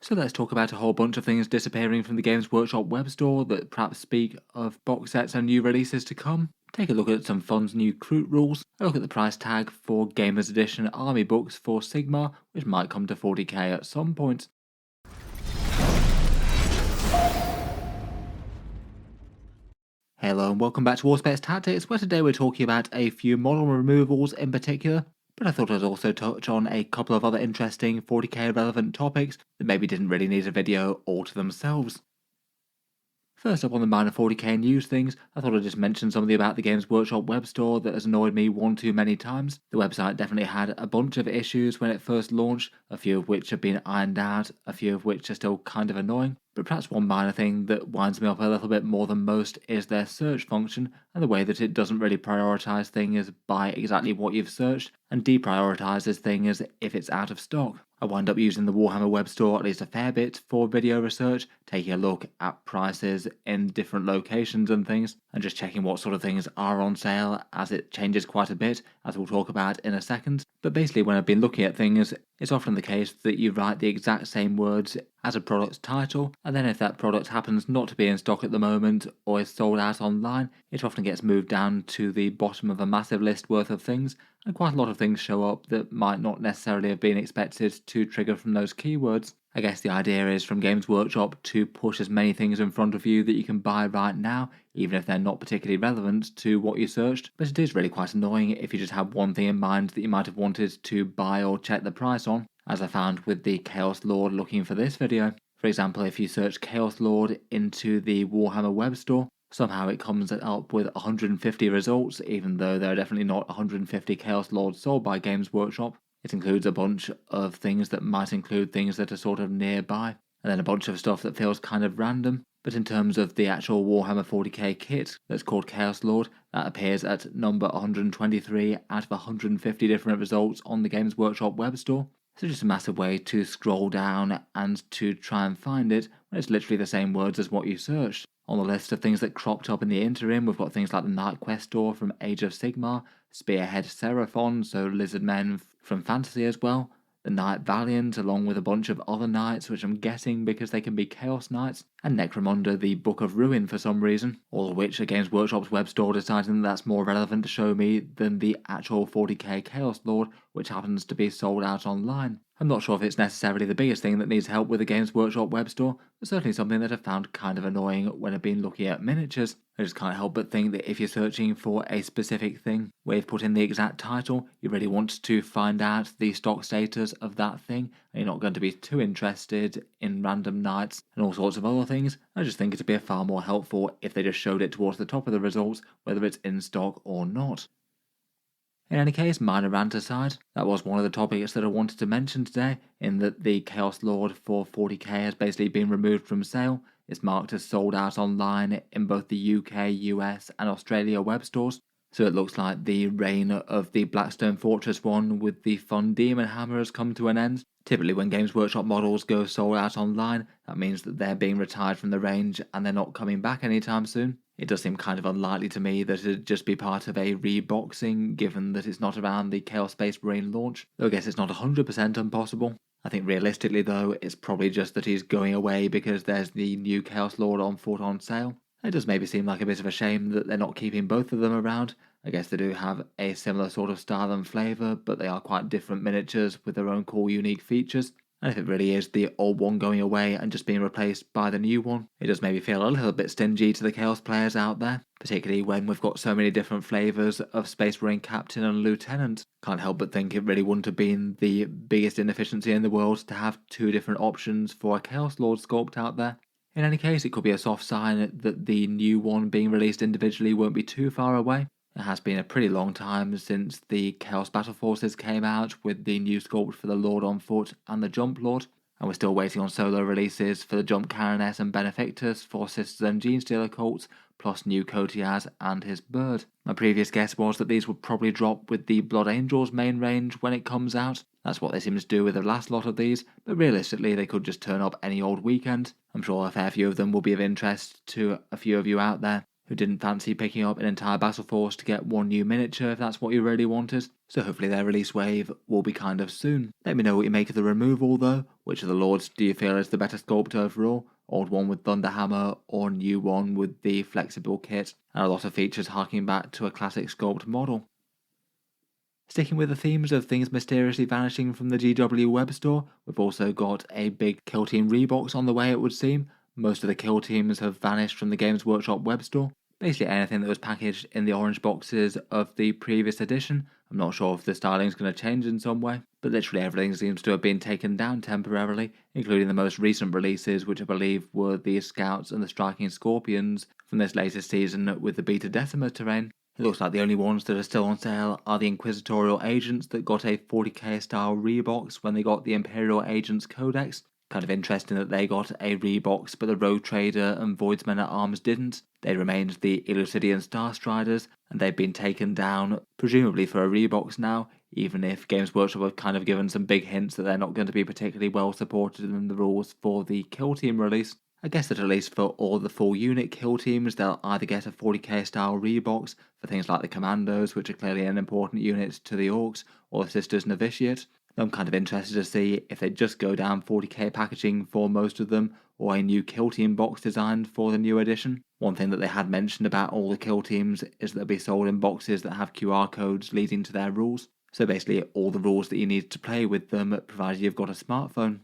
So let's talk about a whole bunch of things disappearing from the Games Workshop web store that perhaps speak of box sets and new releases to come. Take a look at some fun new Kroot rules, a look at the price tag for Gamers Edition Army books for Sigmar, which might come to 40k at some point. Hello and welcome back to Warspace Tactics, where today we're talking about a few model removals in particular, but I thought I'd also touch on a couple of other interesting 40k relevant topics that maybe didn't really need a video all to themselves. First up on the minor 40k news things, I thought I'd just mention something about the Games Workshop web store that has annoyed me one too many times. The website definitely had a bunch of issues when it first launched, a few of which have been ironed out, a few of which are still kind of annoying. But perhaps one minor thing that winds me up a little bit more than most is their search function and the way that it doesn't really prioritize things by exactly what you've searched and deprioritizes things if it's out of stock. I wind up using the Warhammer web store at least a fair bit for video research, taking a look at prices in different locations and things, and just checking what sort of things are on sale as it changes quite a bit, as we'll talk about in a second. But basically when I've been looking at things, it's often the case that you write the exact same words as a product's title, and then if that product happens not to be in stock at the moment or is sold out online, it often gets moved down to the bottom of a massive list worth of things, and quite a lot of things show up that might not necessarily have been expected to trigger from those keywords. I guess the idea is from Games Workshop to push as many things in front of you that you can buy right now, even if they're not particularly relevant to what you searched, but it is really quite annoying if you just have one thing in mind that you might have wanted to buy or check the price on, as I found with the Chaos Lord looking for this video. For example, if you search Chaos Lord into the Warhammer web store, somehow it comes up with 150 results, even though there are definitely not 150 Chaos Lords sold by Games Workshop. It includes a bunch of things that might include things that are sort of nearby, and then a bunch of stuff that feels kind of random. But in terms of the actual Warhammer 40k kit that's called Chaos Lord, that appears at number 123 out of 150 different results on the Games Workshop web store. So just a massive way to scroll down and to try and find it when it's literally the same words as what you searched. On the list of things that cropped up in the interim, we've got things like the Knight Quest store from Age of Sigmar, Spearhead Seraphon, so lizard men from Fantasy as well, the Knight Valiant along with a bunch of other knights which I'm guessing because they can be Chaos Knights, and Necromunda the Book of Ruin for some reason, all of which are Games Workshop's web store deciding that that's more relevant to show me than the actual 40k Chaos Lord, which happens to be sold out online. I'm not sure if it's necessarily the biggest thing that needs help with the Games Workshop web store, but certainly something that I've found kind of annoying when I've been looking at miniatures. I just can't help but think that if you're searching for a specific thing where you've put in the exact title, you really want to find out the stock status of that thing, and you're not going to be too interested in random knights and all sorts of other things. I just think it'd be far more helpful if they just showed it towards the top of the results, whether it's in stock or not. In any case, minor rant aside, that was one of the topics that I wanted to mention today, in that the Chaos Lord for 40k has basically been removed from sale. It's marked as sold out online in both the UK, US and Australia web stores, so it looks like the reign of the Blackstone Fortress one with the fun Demon Hammer has come to an end. Typically when Games Workshop models go sold out online, that means that they're being retired from the range and they're not coming back anytime soon. It does seem kind of unlikely to me that it'd just be part of a reboxing, given that it's not around the Chaos Space Marine launch, though I guess it's not 100% impossible. I think realistically though, it's probably just that he's going away because there's the new Chaos Lord on foot on sale. It does maybe seem like a bit of a shame that they're not keeping both of them around. I guess they do have a similar sort of style and flavour, but they are quite different miniatures with their own cool unique features. And if it really is the old one going away and just being replaced by the new one, it does maybe feel a little bit stingy to the Chaos players out there, particularly when we've got so many different flavours of Space Marine Captain and Lieutenant. Can't help but think it really wouldn't have been the biggest inefficiency in the world to have two different options for a Chaos Lord sculpt out there. In any case, it could be a soft sign that the new one being released individually won't be too far away. It has been a pretty long time since the Chaos Battle Forces came out with the new sculpt for the Lord on Foot and the Jump Lord, and we're still waiting on solo releases for the Jump Caroness and Benefactus for Sisters and Genestealer cults, plus new Kotiaz and his bird. My previous guess was that these would probably drop with the Blood Angels main range when it comes out. That's what they seem to do with the last lot of these, but realistically they could just turn up any old weekend. I'm sure a fair few of them will be of interest to a few of you out there. who didn't fancy picking up an entire battle force to get one new miniature if that's what you really wanted. So hopefully their release wave will be kind of soon. Let me know what you make of the removal though. Which of the lords do you feel is the better sculpt overall? Old one with Thunderhammer or new one with the flexible kit and a lot of features harking back to a classic sculpt model. Sticking with the themes of things mysteriously vanishing from the GW web store, we've also got a big Kill Team Rebox on the way, it would seem. Most of the Kill Teams have vanished from the Games Workshop web store. Basically anything that was packaged in the orange boxes of the previous edition. I'm not sure if the styling is going to change in some way, but literally everything seems to have been taken down temporarily, including the most recent releases, which I believe were the Scouts and the Striking Scorpions from this latest season with the Beta Decima terrain. It looks like the only ones that are still on sale are the Inquisitorial Agents that got a 40k style rebox when they got the Imperial Agents Codex. Kind of interesting that they got a rebox but the Rogue Trader and Voidsmen at Arms didn't. They remained the Elucidian Starstriders and they've been taken down, presumably for a rebox now, even if Games Workshop have kind of given some big hints that they're not going to be particularly well supported in the rules for the Kill Team release. I guess that at least for all the full unit kill teams, they'll either get a 40k style rebox for things like the Commandos, which are clearly an important unit to the Orcs, or the Sisters Novitiate. I'm kind of interested to see if they just go down 40k packaging for most of them, or a new kill team box designed for the new edition. One thing that they had mentioned about all the kill teams is that they'll be sold in boxes that have QR codes leading to their rules. So basically all the rules that you need to play with them, provided you've got a smartphone.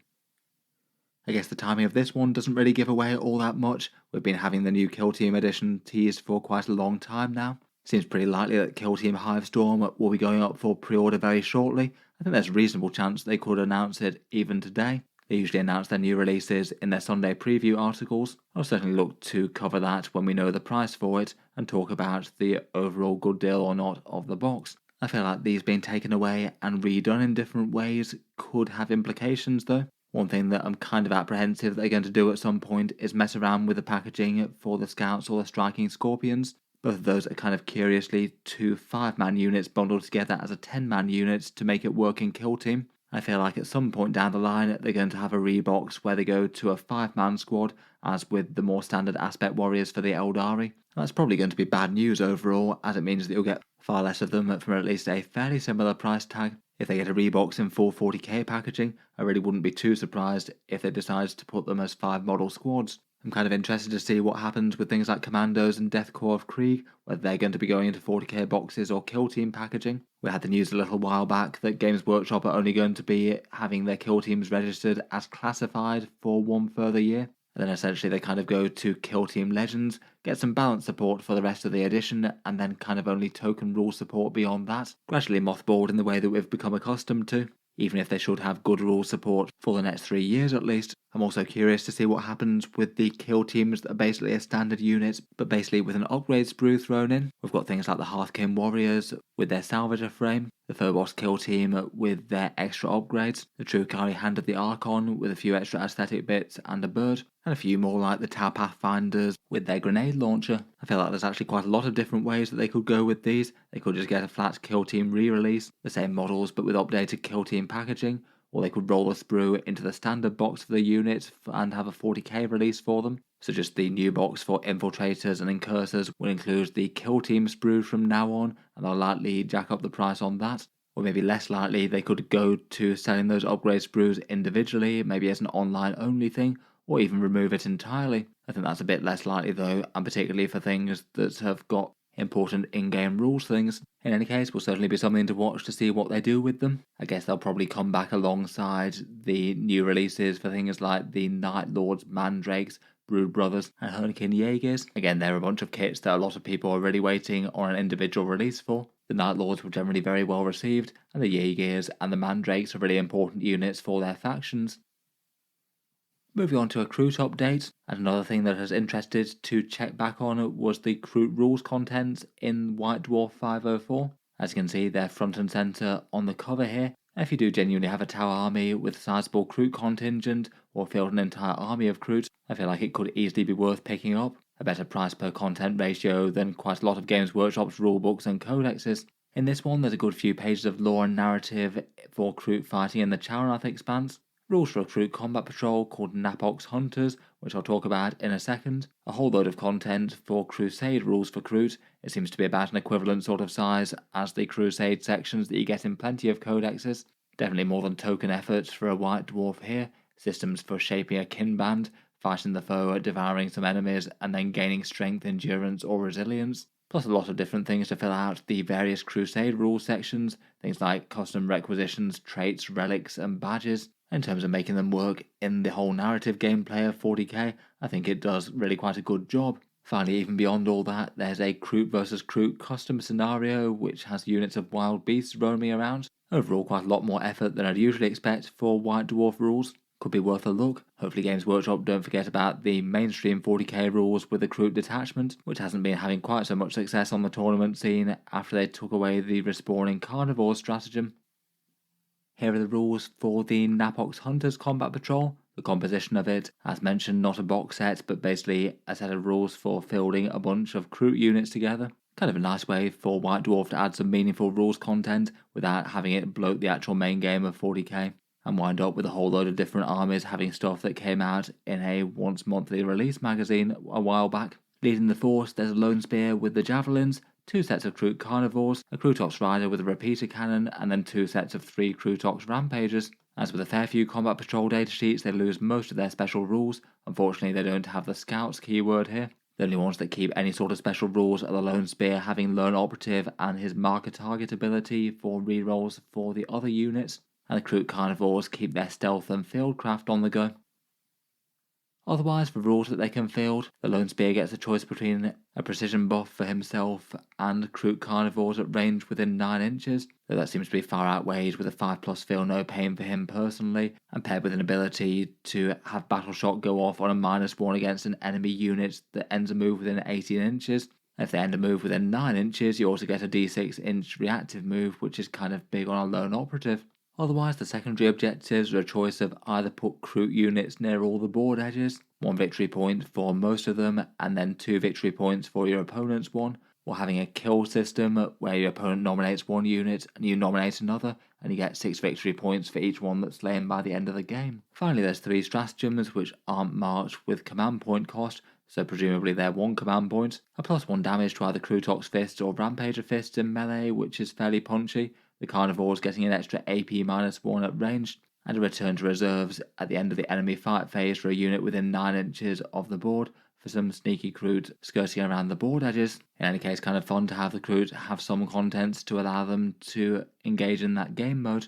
I guess the timing of this one doesn't really give away all that much. We've been having the new Kill Team edition teased for quite a long time now. Seems pretty likely that Kill Team Hivestorm will be going up for pre-order very shortly. I think there's a reasonable chance they could announce it even today. They usually announce their new releases in their Sunday preview articles. I'll certainly look to cover that when we know the price for it and talk about the overall good deal or not of the box. I feel like these being taken away and redone in different ways could have implications though. One thing that I'm kind of apprehensive that they're going to do at some point is mess around with the packaging for the Scouts or the Striking Scorpions. Both of those are kind of curiously 2 5-man units bundled together as a 10-man unit to make it work in Kill Team. I feel like at some point down the line they're going to have a rebox where they go to a 5-man squad, as with the more standard Aspect Warriors for the Eldari. That's probably going to be bad news overall, as it means that you'll get far less of them from at least a fairly similar price tag. If they get a rebox in full 40k packaging, I really wouldn't be too surprised if they decide to put them as 5 model squads. I'm kind of interested to see what happens with things like Commandos and Death Corps of Krieg, whether they're going to be going into 40k boxes or Kill Team packaging. We had the news a little while back that Games Workshop are only going to be having their Kill Teams registered as classified for one further year. And then essentially they kind of go to Kill Team Legends, get some balance support for the rest of the edition, and then kind of only token rule support beyond that, gradually mothballed in the way that we've become accustomed to. Even if they should have good rule support for the next 3 years at least. I'm also curious to see what happens with the kill teams that are basically a standard unit, but basically with an upgrade sprue thrown in. We've got things like the Hearthkin Warriors with their Salvager frame, the Phobos kill team with their extra upgrades, the Trukari Hand of the Archon with a few extra aesthetic bits and a bird, and a few more like the Tau Pathfinders with their grenade launcher. I feel like there's actually quite a lot of different ways that they could go with these. They could just get a flat kill team re-release, the same models but with updated kill team packaging, or they could roll a sprue into the standard box for the unit and have a 40k release for them. So just the new box for Infiltrators and Incursors will include the kill team sprue from now on, and they'll likely jack up the price on that. Or maybe less likely they could go to selling those upgrade sprues individually, maybe as an online only thing, or even remove it entirely. I think that's a bit less likely though, and particularly for things that have got important in-game rules things. In any case, will certainly be something to watch to see what they do with them. I guess they'll probably come back alongside the new releases for things like the Night Lords, Mandrakes, Brood Brothers, and Hurricane Jaegers. Again, they're a bunch of kits that a lot of people are really waiting on an individual release for. The Night Lords were generally very well received, and the Jaegers and the Mandrakes are really important units for their factions. Moving on to a Kroot update, and another thing that has interested to check back on was the Kroot rules contents in White Dwarf 504. As you can see, they're front and centre on the cover here. And if you do genuinely have a Tau army with a sizable Kroot contingent, or field an entire army of Kroot, I feel like it could easily be worth picking up. A better price per content ratio than quite a lot of Games Workshop's rulebooks and codexes. In this one, there's a good few pages of lore and narrative for Kroot fighting in the Charonath expanse. rules for a Kroot combat patrol called Napox Hunters, which I'll talk about in a second, a whole load of content for Crusade rules for Kroot. It seems to be about an equivalent sort of size as the Crusade sections that you get in plenty of Codexes. Definitely more than token effort for a White Dwarf here, systems for shaping a kin band, fighting the foe, devouring some enemies, and then gaining strength, endurance, or resilience. Plus a lot of different things to fill out the various Crusade rules sections, things like custom requisitions, traits, relics, and badges. In terms of making them work in the whole narrative gameplay of 40k, I think it does really quite a good job. Finally, even beyond all that, there's a Kroot vs Kroot custom scenario which has units of wild beasts roaming around. Overall, quite a lot more effort than I'd usually expect for White Dwarf rules. Could be worth a look. Hopefully Games Workshop don't forget about the mainstream 40k rules with the Kroot detachment, which hasn't been having quite so much success on the tournament scene after they took away the respawning carnivore stratagem. Here are the rules for the Napox Hunters Combat Patrol. The composition of it, as mentioned, not a box set, but basically a set of rules for fielding a bunch of Kroot units together. Kind of a nice way for White Dwarf to add some meaningful rules content without having it bloat the actual main game of 40k, and wind up with a whole load of different armies having stuff that came out in a once monthly release magazine a while back. Leading the force, there's a Lone Spear with the javelins, 2 sets of Kroot carnivores, a Krootox rider with a repeater cannon, and then 2 sets of 3 Krootox rampagers. As with a fair few combat patrol datasheets, they lose most of their special rules. Unfortunately, they don't have the scouts keyword here. The only ones that keep any sort of special rules are the Lone Spear having Lone Operative and his marker target ability for rerolls for the other units, and the Kroot carnivores keep their stealth and fieldcraft on the go. Otherwise, for rules that they can field, the Lone Spear gets a choice between a precision buff for himself and Kroot carnivores at range within 9 inches, though that seems to be far outweighed with a 5+ feel no pain for him personally, and paired with an ability to have Battle Shot go off on a -1 against an enemy unit that ends a move within 18 inches. If they end a move within 9 inches, you also get a d6-inch reactive move, which is kind of big on a Lone Operative. Otherwise, the secondary objectives are a choice of either put Kroot units near all the board edges, 1 victory point for most of them, and then 2 victory points for your opponent's one, or having a kill system where your opponent nominates 1 unit and you nominate another, and you get 6 victory points for each one that's slain by the end of the game. Finally, there's 3 stratagems which aren't marked with command point cost, so presumably they're 1 command point, a +1 damage to either Krootox Fists or Rampager Fists in melee, which is fairly punchy, the carnivores getting an extra AP -1 at range, and a return to reserves at the end of the enemy fight phase for a unit within 9 inches of the board for some sneaky Kroot skirting around the board edges. In any case, kind of fun to have the Kroot have some contents to allow them to engage in that game mode.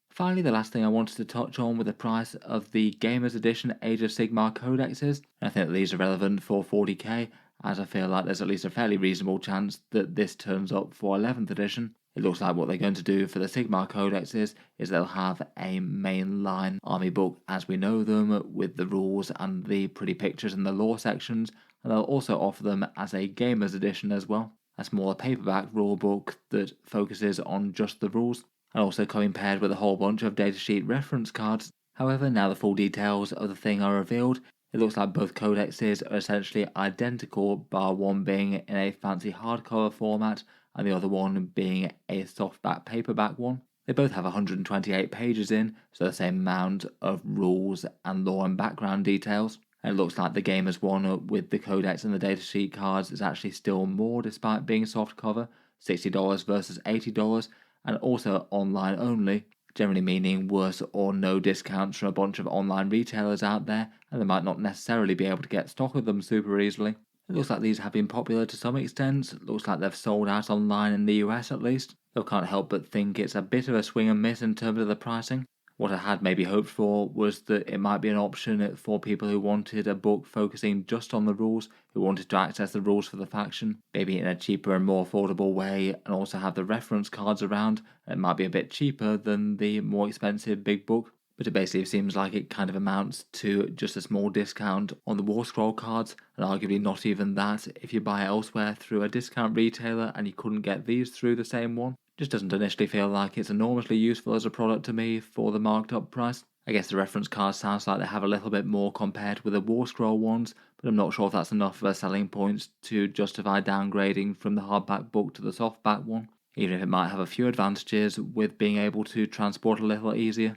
Finally, the last thing I wanted to touch on with the price of the Gamers Edition Age of Sigmar Codexes, and I think that these are relevant for 40k, as I feel like there's at least a fairly reasonable chance that this turns up for 11th edition. It looks like what they're going to do for the Sigmar Codexes is they'll have a mainline army book as we know them, with the rules and the pretty pictures in the lore sections, and they'll also offer them as a Gamers Edition as well, a smaller paperback rulebook that focuses on just the rules, and also coming paired with a whole bunch of datasheet reference cards. However, now the full details of the thing are revealed, it looks like both codexes are essentially identical, bar one being in a fancy hardcover format and the other one being a softback paperback one. They both have 128 pages in, so the same amount of rules and lore and background details. And it looks like the Gamers one with the codex and the datasheet cards is actually still more despite being softcover, $60 versus $80, and also online only, generally meaning worse or no discounts from a bunch of online retailers out there, and they might not necessarily be able to get stock of them super easily. It looks like these have been popular to some extent. It looks like they've sold out online in the US at least, though I can't help but think it's a bit of a swing and miss in terms of the pricing. What I had maybe hoped for was that it might be an option for people who wanted a book focusing just on the rules, who wanted to access the rules for the faction, maybe in a cheaper and more affordable way, and also have the reference cards around. It might be a bit cheaper than the more expensive big book, but it basically seems like it kind of amounts to just a small discount on the War Scroll cards, and arguably not even that if you buy elsewhere through a discount retailer and you couldn't get these through the same one. Just doesn't initially feel like it's enormously useful as a product to me for the marked up price. I guess the reference cards sounds like they have a little bit more compared with the War Scroll ones, but I'm not sure if that's enough of a selling point to justify downgrading from the hardback book to the softback one, even if it might have a few advantages with being able to transport a little easier.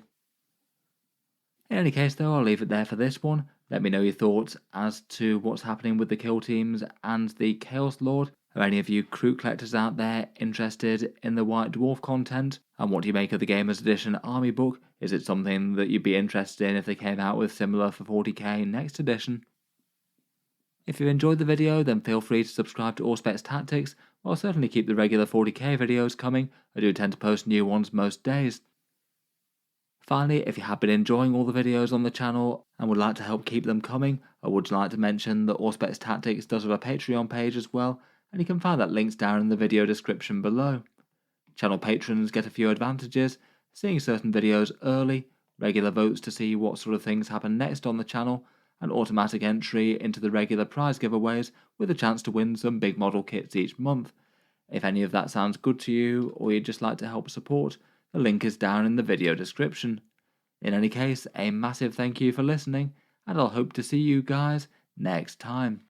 In any case though, I'll leave it there for this one. Let me know your thoughts as to what's happening with the kill teams and the Chaos Lord. Are any of you Kroot collectors out there interested in the White Dwarf content? And what do you make of the Gamers Edition Army book? Is it something that you'd be interested in if they came out with similar for 40k next edition? If you enjoyed the video, then feel free to subscribe to Auspex Tactics. I'll certainly keep the regular 40k videos coming. I do tend to post new ones most days. Finally, if you have been enjoying all the videos on the channel and would like to help keep them coming, I would like to mention that Auspex Tactics does have a Patreon page as well, and you can find that links down in the video description below. Channel patrons get a few advantages, seeing certain videos early, regular votes to see what sort of things happen next on the channel, and automatic entry into the regular prize giveaways with a chance to win some big model kits each month. If any of that sounds good to you, or you'd just like to help support, the link is down in the video description. In any case, a massive thank you for listening, and I'll hope to see you guys next time.